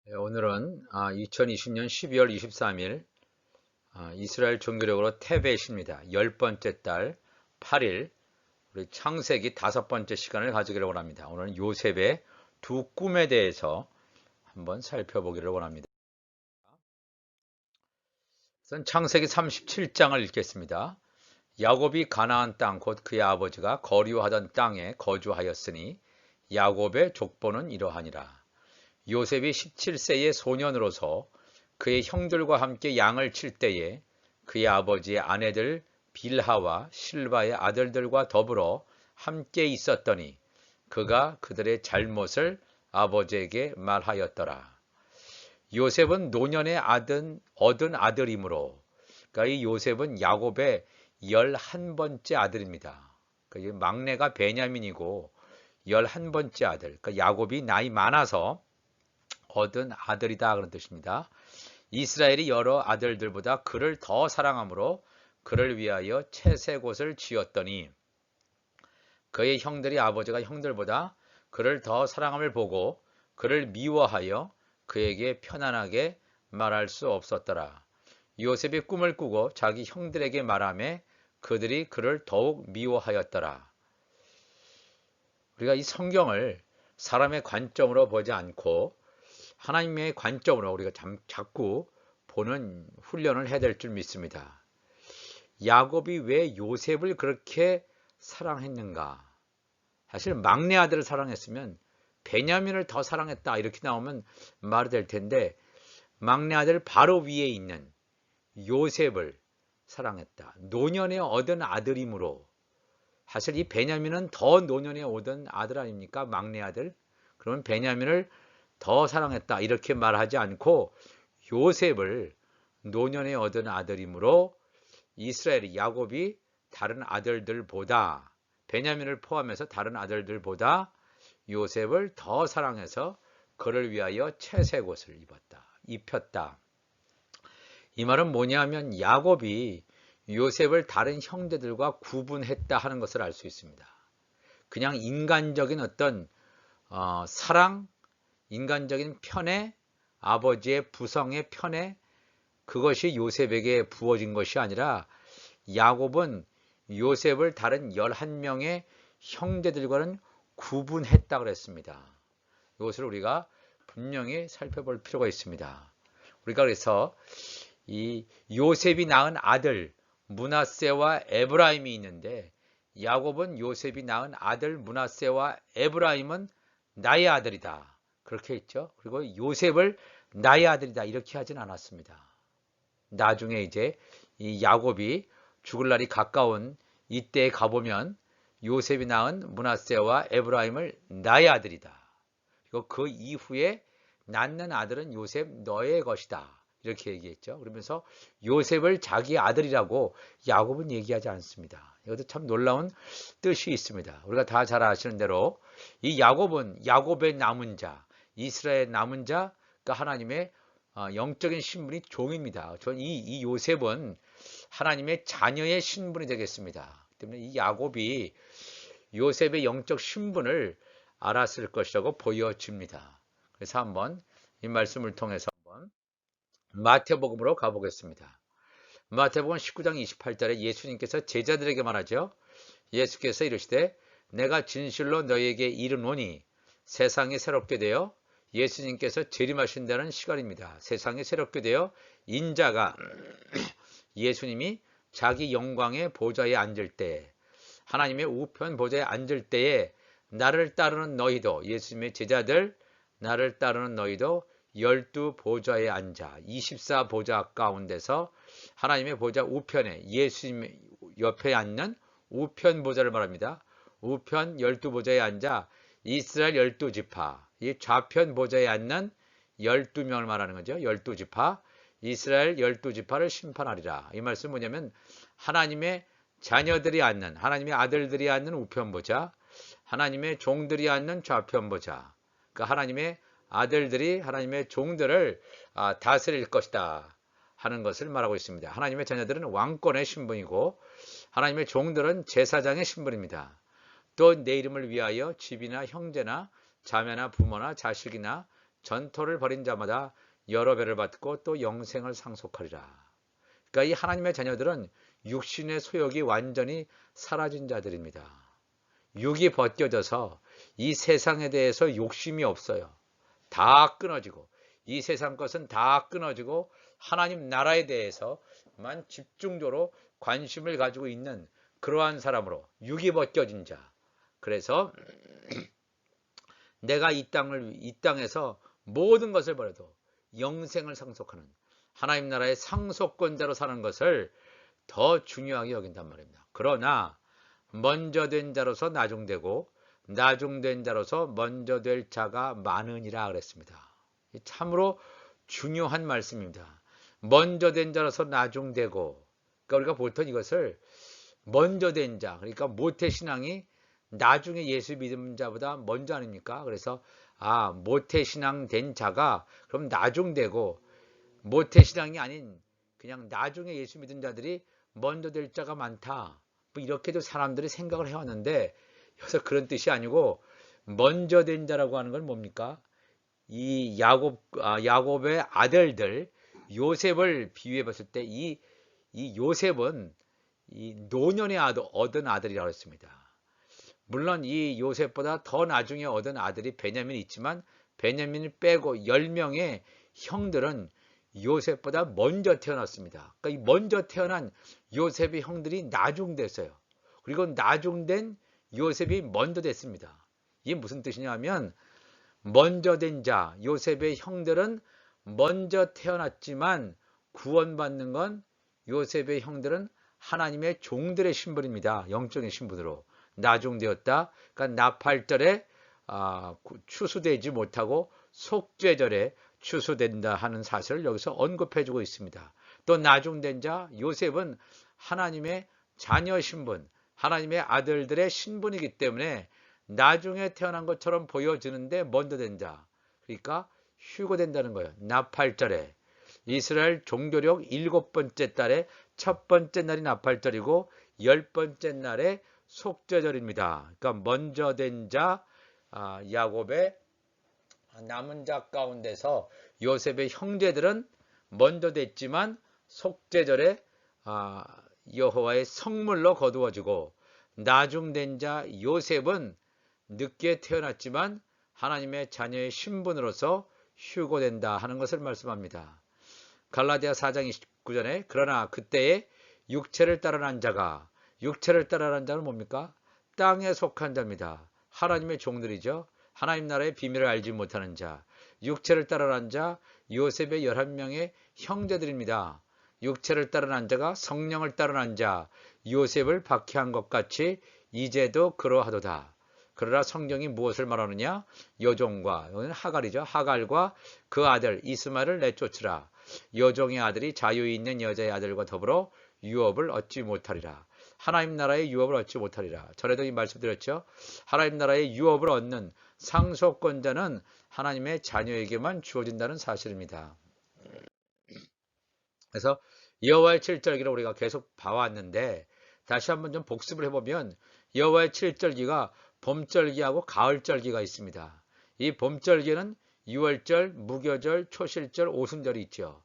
네, 오늘은 2020년 12월 23일 이스라엘 종교력으로 테벳입니다. 10번째 달 8일 우리 창세기 5번째 시간을 가지기를 원합니다. 오늘은 요셉의 두 꿈에 대해서 한번 살펴보기를 원합니다. 우선 창세기 37장을 읽겠습니다. 야곱이 가나안 땅 곧 그의 아버지가 거류하던 땅에 거주하였으니 야곱의 족보는 이러하니라. 요셉이 17세의 소년으로서 그의 형들과 함께 양을 칠 때에 그의 아버지의 아내들 빌하와 실바의 아들들과 더불어 함께 있었더니 그가 그들의 잘못을 아버지에게 말하였더라. 요셉은 노년에 얻은 아들이므로, 그러니까 이 요셉은 야곱의 11번째 아들입니다. 그러니까 막내가 베냐민이고 11번째 아들, 그러니까 야곱이 나이 많아서 얻은 아들이다 그런 뜻입니다. 이스라엘이 여러 아들들보다 그를 더 사랑하므로 그를 위하여 채색옷을 지었더니 그의 형들이 아버지가 형들보다 그를 더 사랑함을 보고 그를 미워하여 그에게 편안하게 말할 수 없었더라. 요셉이 꿈을 꾸고 자기 형들에게 말하며 그들이 그를 더욱 미워하였더라. 우리가 이 성경을 사람의 관점으로 보지 않고 하나님의 관점으로 우리가 자꾸 보는 훈련을 해야 될 줄 믿습니다. 야곱이 왜 요셉을 그렇게 사랑했는가? 사실 막내 아들을 사랑했으면 베냐민을 더 사랑했다 이렇게 나오면 말이 될 텐데 막내 아들 바로 위에 있는 요셉을 사랑했다. 노년에 얻은 아들이므로 사실 이 베냐민은 더 노년에 얻은 아들 아닙니까? 막내 아들. 그러면 베냐민을 더 사랑했다 이렇게 말하지 않고 요셉을 노년에 얻은 아들이므로 이스라엘이 야곱이 다른 아들들보다 베냐민을 포함해서 다른 아들들보다 요셉을 더 사랑해서 그를 위하여 채색옷을 입혔다. 이 말은 뭐냐면 야곱이 요셉을 다른 형제들과 구분했다 하는 것을 알 수 있습니다. 그냥 인간적인 어떤 사랑, 인간적인 편애, 아버지의 부성의 편애, 그것이 요셉에게 부어진 것이 아니라 야곱은 요셉을 다른 11명의 형제들과는 구분했다 그랬습니다. 이것을 우리가 분명히 살펴볼 필요가 있습니다. 우리가 그래서 이 요셉이 낳은 아들 므낫세와 에브라임이 있는데 야곱은 요셉이 낳은 아들 므낫세와 에브라임은 나의 아들이다. 그렇게 했죠. 그리고 요셉을 나의 아들이다. 이렇게 하진 않았습니다. 나중에 이제 이 야곱이 죽을 날이 가까운 이때에 가보면 요셉이 낳은 므낫세와 에브라임을 나의 아들이다. 그리고 그 이후에 낳는 아들은 요셉 너의 것이다. 이렇게 얘기했죠. 그러면서 요셉을 자기 아들이라고 야곱은 얘기하지 않습니다. 이것도 참 놀라운 뜻이 있습니다. 우리가 다 잘 아시는 대로 이 야곱은 야곱의 남은 자, 이스라엘 남은 자, 그러니까 하나님의 영적인 신분이 종입니다. 전 이 요셉은 하나님의 자녀의 신분이 되겠습니다. 때문에 이 야곱이 요셉의 영적 신분을 알았을 것이라고 보여집니다. 그래서 한번 이 말씀을 통해서 한번 마태복음으로 가보겠습니다. 마태복음 19장 28절에 예수님께서 제자들에게 말하죠. 예수께서 이르시되 내가 진실로 너희에게 이르노니 세상이 새롭게 되어 예수님께서 재림하신다는 시간입니다. 세상이 새롭게 되어 인자가 예수님이 자기 영광의 보좌에 앉을 때 하나님의 우편 보좌에 앉을 때에 나를 따르는 너희도 예수님의 제자들 나를 따르는 너희도 12보좌에 앉아 24보좌 가운데서 하나님의 보좌 우편에 예수님 옆에 앉는 우편 보좌를 말합니다. 우편 12보좌에 앉아 이스라엘 12지파 이 좌편 보좌에 앉는 12명을 말하는 거죠. 12지파 이스라엘 12지파를 심판하리라. 이 말씀은 뭐냐면 하나님의 자녀들이 앉는 하나님의 아들들이 앉는 우편 보좌 하나님의 종들이 앉는 좌편 보좌 그러니까 하나님의 아들들이 하나님의 종들을 다스릴 것이다 하는 것을 말하고 있습니다. 하나님의 자녀들은 왕권의 신분이고 하나님의 종들은 제사장의 신분입니다. 또 내 이름을 위하여 집이나 형제나 자매나 부모나 자식이나 전토를 벌인 자마다 여러 배를 받고 또 영생을 상속하리라. 그러니까 이 하나님의 자녀들은 육신의 소욕이 완전히 사라진 자들입니다. 육이 벗겨져서 이 세상에 대해서 욕심이 없어요. 다 끊어지고 이 세상 것은 다 끊어지고 하나님 나라에 대해서만 집중적으로 관심을 가지고 있는 그러한 사람으로 육이 벗겨진 자. 그래서 내가 이 땅에서 모든 것을 버려도 영생을 상속하는 하나님 나라의 상속권자로 사는 것을 더 중요하게 여긴단 말입니다. 그러나 먼저 된 자로서 나중되고 나중된 자로서 먼저 될 자가 많으니라 그랬습니다. 참으로 중요한 말씀입니다. 먼저 된 자로서 나중되고, 그러니까 우리가 보통 이것을 먼저 된 자, 그러니까 모태신앙이 나중에 예수 믿은 자보다 먼저 아닙니까? 그래서 모태신앙 된 자가 그럼 나중되고, 모태신앙이 아닌 그냥 나중에 예수 믿은 자들이 먼저 될 자가 많다. 뭐 이렇게도 사람들이 생각을 해왔는데, 여기서 그런 뜻이 아니고 먼저 된 자라고 하는 건 뭡니까? 이 야곱의 아들들 요셉을 비유해 봤을 때 이 요셉은 이 노년에 얻은 아들이라고 했습니다. 물론 이 요셉보다 더 나중에 얻은 아들이 베냐민이 있지만 베냐민을 빼고 10명의 형들은 요셉보다 먼저 태어났습니다. 그러니까 이 먼저 태어난 요셉의 형들이 나중됐어요. 그리고 나중된 요셉이 먼저 됐습니다. 이게 무슨 뜻이냐면 먼저 된 자, 요셉의 형들은 먼저 태어났지만 구원받는 건 요셉의 형들은 하나님의 종들의 신분입니다. 영적인 신분으로 나중되었다. 그러니까 나팔절에 추수되지 못하고 속죄절에 추수된다 하는 사실을 여기서 언급해주고 있습니다. 또 나중된 자 요셉은 하나님의 자녀 신분, 하나님의 아들들의 신분이기 때문에 나중에 태어난 것처럼 보여지는데 먼저 된 자, 그러니까 휴거된다는 거예요. 나팔절에 이스라엘 종교력 7번째 달에 첫 번째 날이 나팔절이고 10번째 날에 속죄절입니다. 그러니까 먼저 된 자, 야곱의 남은 자 가운데서 요셉의 형제들은 먼저 됐지만 속죄절에 여호와의 성물로 거두어지고, 나중된 자 요셉은 늦게 태어났지만 하나님의 자녀의 신분으로서 휴거된다 하는 것을 말씀합니다. 갈라디아 4장 29절에 그러나 그때에 육체를 따라난 자가, 육체를 따라난 자는 뭡니까? 땅에 속한 자입니다. 하나님의 종들이죠. 하나님 나라의 비밀을 알지 못하는 자, 육체를 따라난 자 요셉의 11명의 형제들입니다. 육체를 따라난 자가 성령을 따라난 자 요셉을 박해한 것 같이 이제도 그러하도다. 그러나 성경이 무엇을 말하느냐? 여종과, 여기는 하갈이죠. 하갈과 그 아들 이스마엘을 내쫓으라. 여종의 아들이 자유에 있는 여자의 아들과 더불어 유업을 얻지 못하리라. 하나님 나라의 유업을 얻지 못하리라. 전에도 이 말씀드렸죠. 하나님 나라의 유업을 얻는 상속권자는 하나님의 자녀에게만 주어진다는 사실입니다. 그래서 여호와의 7절기를 우리가 계속 봐왔는데 다시 한번 좀 복습을 해보면 여호와의 7절기가 봄절기하고 가을절기가 있습니다. 이 봄절기는 유월절, 무교절, 초실절, 오순절이 있죠.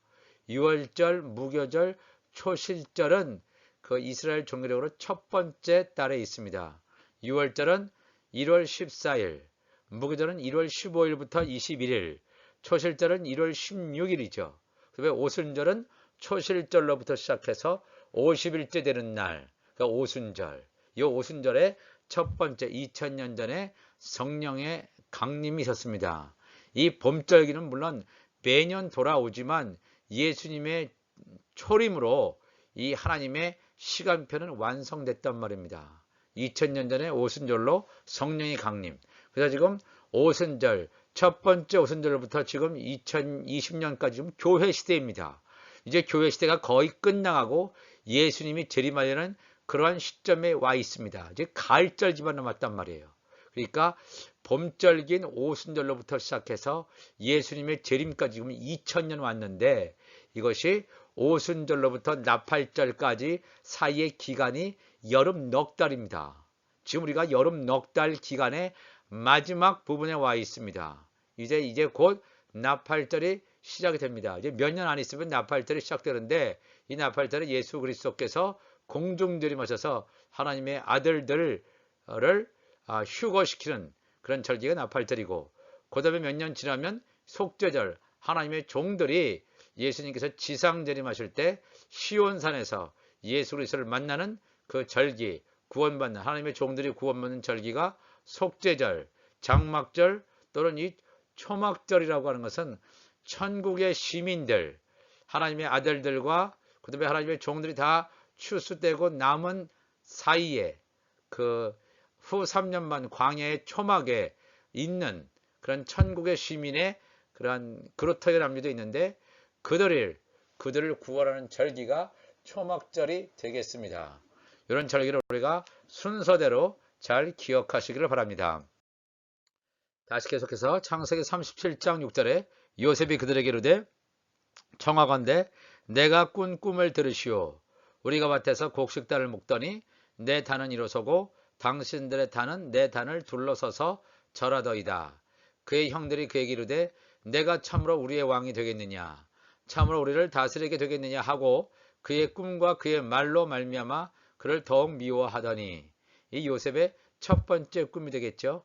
유월절, 무교절, 초실절은 그 이스라엘 종교적으로 첫 번째 달에 있습니다. 유월절은 1월 14일, 무교절은 1월 15일부터 21일, 초실절은 1월 16일이죠. 그다음에 오순절은 초실절로부터 시작해서 50일째 되는 날, 그러니까 오순절. 이 오순절에 첫 번째 2000년 전에 성령의 강림이 있었습니다. 이 봄절기는 물론 매년 돌아오지만 예수님의 초림으로 이 하나님의 시간표는 완성됐단 말입니다. 2000년 전에 오순절로 성령의 강림. 그래서 지금 오순절, 첫 번째 오순절부터 지금 2020년까지 지금 교회 시대입니다. 이제 교회 시대가 거의 끝나가고 예수님이 재림하려는 그러한 시점에 와 있습니다. 이제 가을절기만 남았단 말이에요. 그러니까 봄절기인 오순절로부터 시작해서 예수님의 재림까지 지금 2000년 왔는데 이것이 오순절로부터 나팔절까지 사이의 기간이 여름 넉 달입니다. 지금 우리가 여름 넉 달 기간의 마지막 부분에 와 있습니다. 이제 곧 나팔절이 시작이 됩니다. 이제 몇 년 안 있으면 나팔절이 시작되는데 이 나팔절은 예수 그리스도께서 공중들이마셔서 하나님의 아들들을 휴거시키는 그런 절기가 나팔절이고, 그 다음에 몇 년 지나면 속죄절, 하나님의 종들이 예수님께서 지상재림하실 때 시온산에서 예수 그리스도를 만나는 그 절기, 구원받는 하나님의 종들이 구원받는 절기가 속죄절, 장막절 또는 이 초막절이라고 하는 것은 천국의 시민들, 하나님의 아들들과 그 다음에 하나님의 종들이 다 추수되고 남은 사이에 그 후 3년만 광야의 초막에 있는 그런 천국의 시민의 그러한 그루터기 남녀도 있는데 그들을 구원하는 절기가 초막절이 되겠습니다. 이런 절기를 우리가 순서대로 잘 기억하시기를 바랍니다. 다시 계속해서 창세기 37장 6절에 요셉이 그들에게 이르되 청하건대 내가 꾼 꿈을 들으시오. 우리가 밭에서 곡식단을 묶더니 내 단은 일어서고 당신들의 단은 내 단을 둘러서서 절하더이다. 그의 형들이 그에게 이르되 내가 참으로 우리의 왕이 되겠느냐, 참으로 우리를 다스리게 되겠느냐 하고 그의 꿈과 그의 말로 말미암아 그를 더욱 미워하더니, 이 요셉의 첫 번째 꿈이 되겠죠.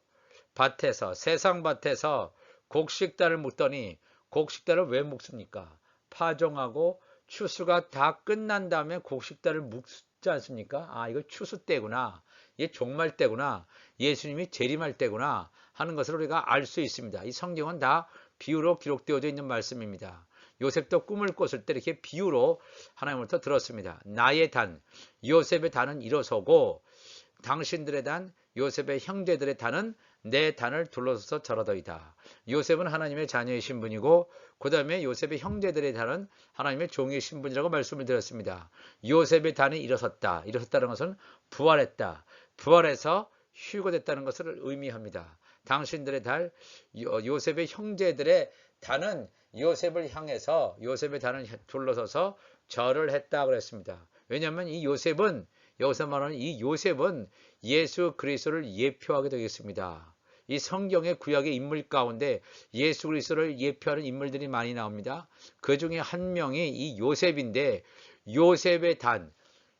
밭에서, 세상 밭에서 곡식단을 묶더니, 곡식단을 왜 묶습니까? 파종하고 추수가 다 끝난 다음에 곡식단을 묶지 않습니까? 아, 이거 추수 때구나, 이게 종말 때구나, 예수님이 재림할 때구나 하는 것을 우리가 알 수 있습니다. 이 성경은 다 비유로 기록되어져 있는 말씀입니다. 요셉도 꿈을 꿨을 때 이렇게 비유로 하나님으로부터 들었습니다. 나의 단, 요셉의 단은 일어서고 당신들의 단, 요셉의 형제들의 단은 내 단을 둘러서서 절하더이다. 요셉은 하나님의 자녀의 신분이고 그 다음에 요셉의 형제들의 단은 하나님의 종의 신분이라고 말씀을 드렸습니다. 요셉의 단이 일어섰다. 일어섰다는 것은 부활했다. 부활해서 휴거됐다는 것을 의미합니다. 당신들의 단, 요셉의 형제들의 단은 요셉을 향해서 요셉의 단을 둘러서서 절을 했다 그랬습니다. 왜냐하면 이 요셉은, 여기서 말하는 이 요셉은 예수 그리스도를 예표하게 되겠습니다. 이 성경의 구약의 인물 가운데 예수 그리스도를 예표하는 인물들이 많이 나옵니다. 그 중에 한 명이 이 요셉인데, 요셉의 단,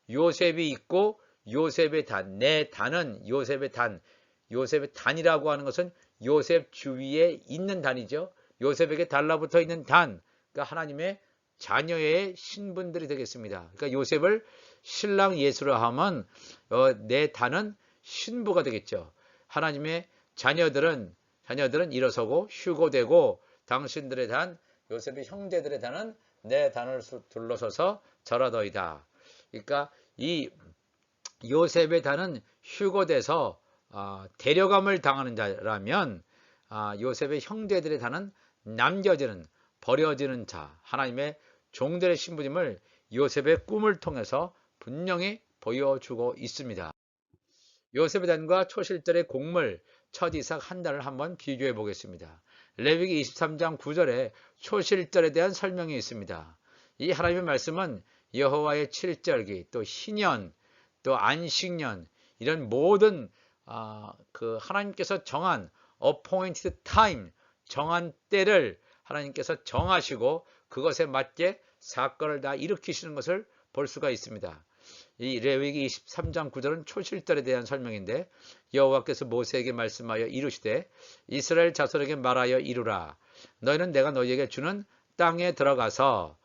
요셉이 있고 요셉의 단, 내 단은 요셉의 단, 요셉의 단이라고 하는 것은 요셉 주위에 있는 단이죠. 요셉에게 달라붙어 있는 단, 그러니까 하나님의 자녀의 신분들이 되겠습니다. 그러니까 요셉을 신랑 예수로 하면 내 단은 신부가 되겠죠. 하나님의 자녀들은 일어서고 휴거되고 당신들의 단, 요셉의 형제들의 단은 내 단을 둘러서서 절하더이다. 그러니까 이 요셉의 단은 휴거돼서 데려감을 당하는 자라면 요셉의 형제들의 단은 남겨지는, 버려지는 자, 하나님의 종들의 신부임을 요셉의 꿈을 통해서 분명히 보여주고 있습니다. 요셉의 단과 초실절의 곡물, 첫 이삭 한 단을 한번 비교해 보겠습니다. 레위기 23장 9절에 초실절에 대한 설명이 있습니다. 이 하나님의 말씀은 여호와의 칠절기, 또 희년, 또 안식년, 이런 모든 그 하나님께서 정한 appointed time, 정한 때를 하나님께서 정하시고 그것에 맞게 사건을 다 일으키시는 것을 볼 수가 있습니다. 이 레위기 23장 9절은 초실절에 대한 설명인데, 여호와께서 모세에게 말씀하여 이르시되 이스라엘 자손에게 말하여 이르라. 너희는 내가 너희에게 주는 땅에 들어가서,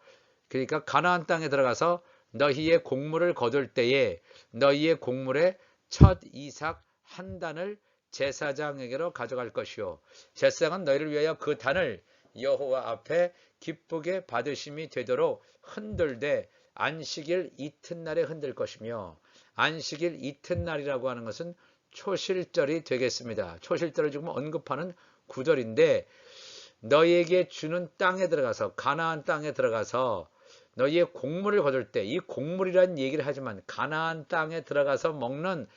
그러니까 가나안 땅에 들어가서 너희의 곡물을 거둘 때에 너희의 곡물의 첫 이삭 한 단을 제사장에게로 가져갈 것이요, 제사장은 너희를 위하여 그 단을 여호와 앞에 기쁘게 받으심이 되도록 흔들되 안식일 이튿날에 흔들 것이며, 안식일 이튿날이라고 하는 것은 초실절이 되겠습니다. 초실절을 지금 언급하는 구절인데, 너희에게 주는 땅에 들어가서, 가나안 땅에 들어가서 너희의 곡물을 거둘 때, 이 곡물이라는 얘기를 하지만 가나안 땅에 들어가서 먹는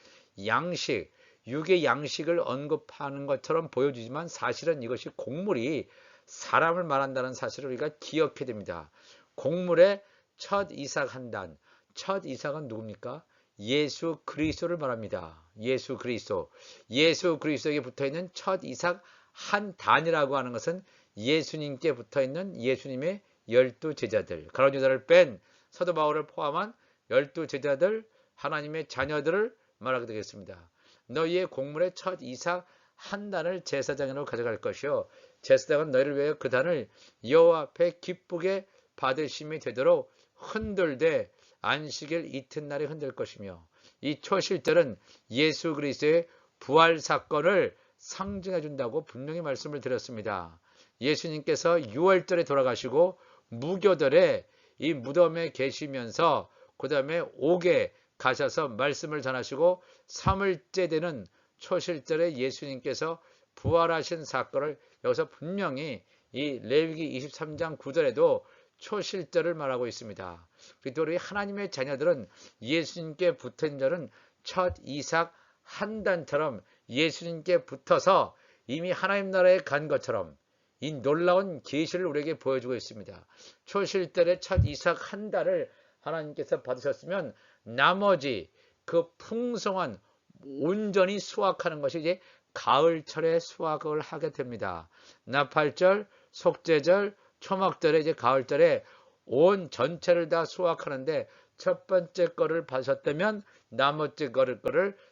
양식, 육의 양식을 언급하는 것처럼 보여주지만 사실은 이것이 곡물이 사람을 말한다는 사실을 우리가 기억해야 됩니다. 곡물의 첫 이삭 한 단, 첫 이삭은 누굽니까? 예수 그리스도를 말합니다. 예수 그리스도. 예수 그리스도에게 붙어있는 첫 이삭 한 단이라고 하는 것은 예수님께 붙어있는 예수님의 12제자들, 가룟 유다를 뺀 사도 바울을 포함한 12제자들, 하나님의 자녀들을 말하게 되겠습니다. 너희의 곡물의 첫 이삭 한 단을 제사장으로 가져갈 것이요 제사장은 너희를 위하여 그 단을 여호와 앞에 기쁘게 받으심이 되도록 흔들되 안식일 이튿날에 흔들 것이며, 이 초실절은 예수 그리스도의 부활 사건을 상징해 준다고 분명히 말씀을 드렸습니다. 예수님께서 6월절에 돌아가시고 무교절에 이 무덤에 계시면서 그 다음에 옥에 가셔서 말씀을 전하시고 3일째 되는 초실절에 예수님께서 부활하신 사건을 여기서 분명히 이 레위기 23장 9절에도 초실절을 말하고 있습니다. 그리고 우리 하나님의 자녀들은 예수님께 붙은 자는 첫 이삭 한 단처럼 예수님께 붙어서 이미 하나님 나라에 간 것처럼 이 놀라운 계시를 우리에게 보여주고 있습니다. 초실절에 첫 이삭 한 달을 하나님께서 받으셨으면 나머지 그 풍성한 온전히 수확하는 것이 이제 가을철에 수확을 하게 됩니다. 나팔절, 속죄절, 초막절에 이제 가을절에 온 전체를 다 수확하는데 첫 번째 거를 받으셨다면 나머지 거를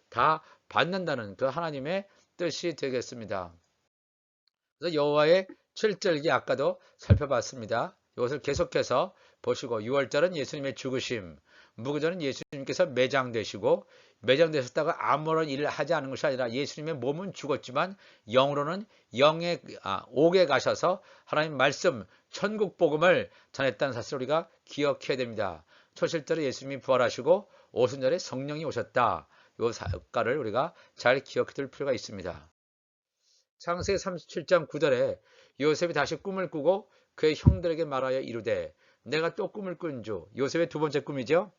다 받는다는 그 하나님의 뜻이 되겠습니다. 그래서 여호와의 7절기 아까도 살펴봤습니다. 이것을 계속해서 보시고 6월절은 예수님의 죽으심, 무교절은 예수님께서 매장되시고 매장되셨다가 아무런 일을 하지 않은 것이 아니라 예수님의 몸은 죽었지만 영으로는 옥에 가셔서 하나님 말씀 천국 복음을 전했다는 사실을 우리가 기억해야 됩니다. 초실절에 예수님이 부활하시고 오순절에 성령이 오셨다. 이 사건을 우리가 잘 기억해 둘 필요가 있습니다. 창세기 37장 9절에 요셉이 다시 꿈을 꾸고 그의 형들에게 말하여 이르되 내가 또 꿈을 꾼 주. 요셉의 두 번째 꿈이죠.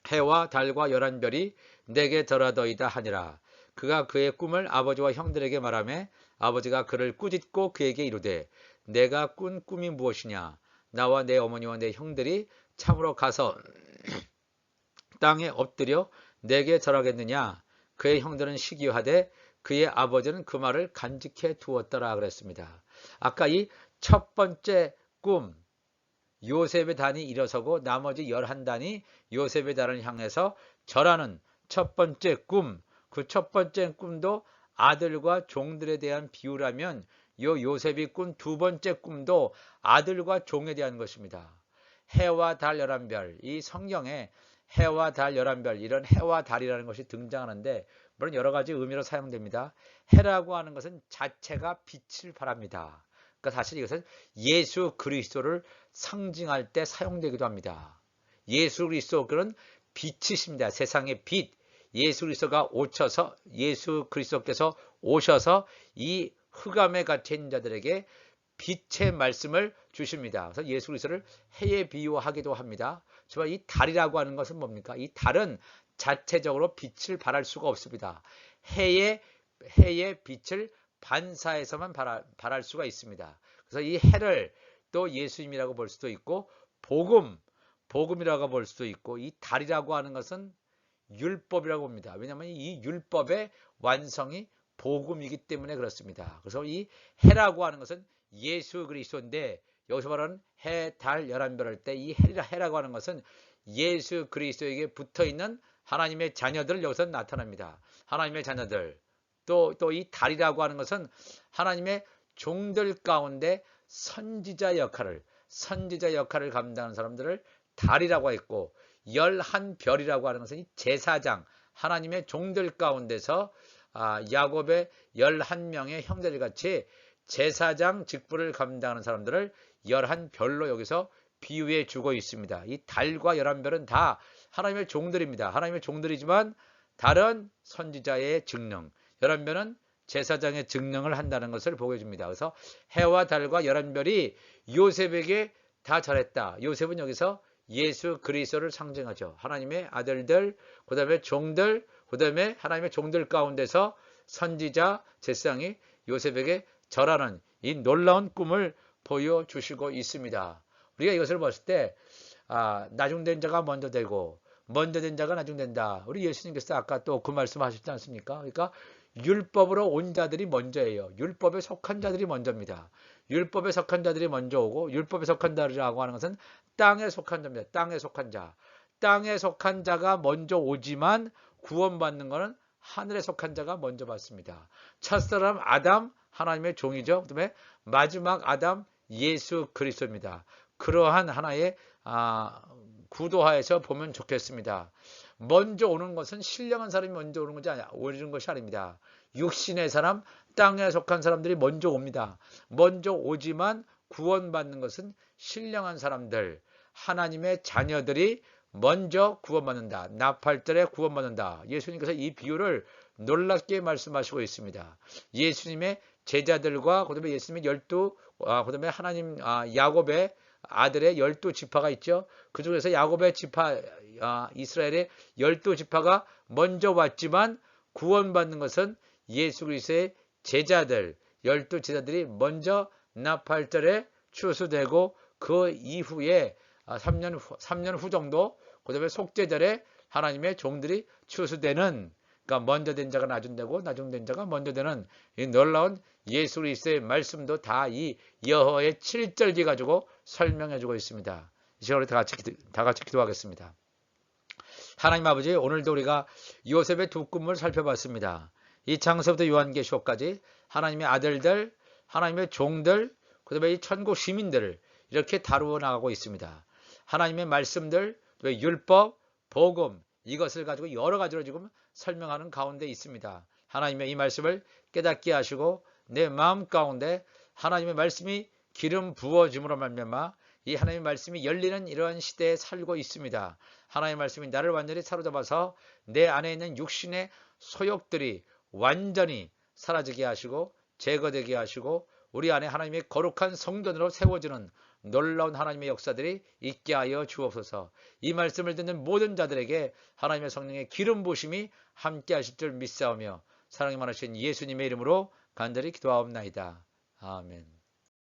해와 달과 11별이 내게 덜하더이다 하니라. 그가 그의 꿈을 아버지와 형들에게 말하매 아버지가 그를 꾸짖고 그에게 이르되 내가 꾼 꿈이 무엇이냐. 나와 내 어머니와 내 형들이 참으로 가서 땅에 엎드려 내게 절하겠느냐. 그의 형들은 시기하되 그의 아버지는 그 말을 간직해 두었더라 그랬습니다. 아까 이 첫 번째 꿈, 요셉의 단이 일어서고 나머지 11단이 요셉의 단을 향해서 절하는 첫 번째 꿈, 그 첫 번째 꿈도 아들과 종들에 대한 비유라면 요 요셉이 꾼 두 번째 꿈도 아들과 종에 대한 것입니다. 해와 달 11별, 이 성경에 해와 달 11별, 이런 해와 달이라는 것이 등장하는데 물론 여러 가지 의미로 사용됩니다. 해라고 하는 것은 자체가 빛을 발합니다. 그러니까 사실 이것은 예수 그리스도를 상징할 때 사용되기도 합니다. 예수 그리스도는 빛이십니다. 세상의 빛. 예수 그리스도께서 오셔서 이 흑암에 갇혀 있는 자들에게 빛의 말씀을 주십니다. 그래서 예수 그리스도를 해에 비유하기도 합니다. 정말 이 달이라고 하는 것은 뭡니까? 이 달은 자체적으로 빛을 발할 수가 없습니다. 해의 빛을 반사해서만 발할 수가 있습니다. 그래서 이 해를 또 예수님이라고 볼 수도 있고 복음이라고 볼 수도 있고 이 달이라고 하는 것은 율법이라고 봅니다. 왜냐하면 이 율법의 완성이 복음이기 때문에 그렇습니다. 그래서 이 해라고 하는 것은 예수 그리스도인데 여기서 말하는 해, 달, 11별 할 때 이 해라고 하는 것은 예수 그리스도에게 붙어있는 하나님의 자녀들 여기서 나타납니다. 하나님의 자녀들. 또 이 달이라고 하는 것은 하나님의 종들 가운데 선지자 역할을 감당하는 사람들을 달이라고 했고 11별이라고 하는 것은 이 제사장 하나님의 종들 가운데서 야곱의 11명의 형제들 같이 제사장 직분을 감당하는 사람들을 11별로 여기서 비유해 주고 있습니다. 이 달과 11별은 다 하나님의 종들입니다. 하나님의 종들이지만 달은 선지자의 직능, 11별은 제사장의 직능을 한다는 것을 보여줍니다. 그래서 해와 달과 11별이 요셉에게 다 절했다. 요셉은 여기서 예수 그리스도를 상징하죠. 하나님의 아들들, 그 다음에 종들, 그 다음에 하나님의 종들 가운데서 선지자, 제사장이 요셉에게 절하는 이 놀라운 꿈을 보여주시고 있습니다. 우리가 이것을 봤을 때 나중된 자가 먼저 되고 먼저 된 자가 나중된다. 우리 예수님께서 아까 또 그 말씀 하셨지 않습니까? 그러니까 율법으로 온 자들이 먼저예요. 율법에 속한 자들이 먼저입니다. 율법에 속한 자들이 먼저 오고, 율법에 속한 자라고 하는 것은 땅에 속한 자입니다. 땅에 속한 자. 땅에 속한 자가 먼저 오지만 구원받는 것은 하늘에 속한 자가 먼저 받습니다. 첫사람 아담, 하나님의 종이죠. 그다음에 마지막 아담, 예수 그리스도입니다. 그러한 하나의 구도하에서 보면 좋겠습니다. 먼저 오는 것은 신령한 사람이 먼저 오는 것이 아니야. 오는 것이 아닙니다. 육신의 사람, 땅에 속한 사람들이 먼저 옵니다. 먼저 오지만 구원받는 것은 신령한 사람들, 하나님의 자녀들이 먼저 구원받는다. 납할절에 구원받는다. 예수님께서 이 비유를 놀랍게 말씀하시고 있습니다. 예수님의 제자들과 그다음에 예수님의 그다음에 하나님 야곱의 아들의 12지파가 있죠. 그 중에서 야곱의 지파 이스라엘의 12지파가 먼저 왔지만 구원받는 것은 예수 그리스도의 제자들 12제자들이 먼저 나팔절에 추수되고 그 이후에 3년 후 정도 그다음에 속죄절에 하나님의 종들이 추수되는, 그러니까 먼저 된 자가 나중되고 나중된 자가 먼저 되는 이 놀라운 예수 그리스도의 말씀도 다 이 여호와의 7절기 가지고 설명해 주고 있습니다. 이 시간에 다 같이 기도하겠습니다. 하나님 아버지, 오늘도 우리가 요셉의 두 꿈을 살펴봤습니다. 이 창세부터 요한계시록까지 하나님의 아들들, 하나님의 종들, 그다음에 이 천국 시민들을 이렇게 다루어 나가고 있습니다. 하나님의 말씀들, 율법, 복음, 이것을 가지고 여러 가지로 지금 설명하는 가운데 있습니다. 하나님의 이 말씀을 깨닫게 하시고 내 마음 가운데 하나님의 말씀이 기름 부어짐으로 말미암아 이 하나님의 말씀이 열리는 이러한 시대에 살고 있습니다. 하나님의 말씀이 나를 완전히 사로잡아서 내 안에 있는 육신의 소욕들이 완전히 사라지게 하시고 제거되게 하시고 우리 안에 하나님의 거룩한 성전으로 세워지는 놀라운 하나님의 역사들이 있게 하여 주옵소서. 이 말씀을 듣는 모든 자들에게 하나님의 성령의 기름 부으심이 함께 하실 줄 믿사오며 사랑이 많으신 예수님의 이름으로 간절히 기도하옵나이다. 아멘.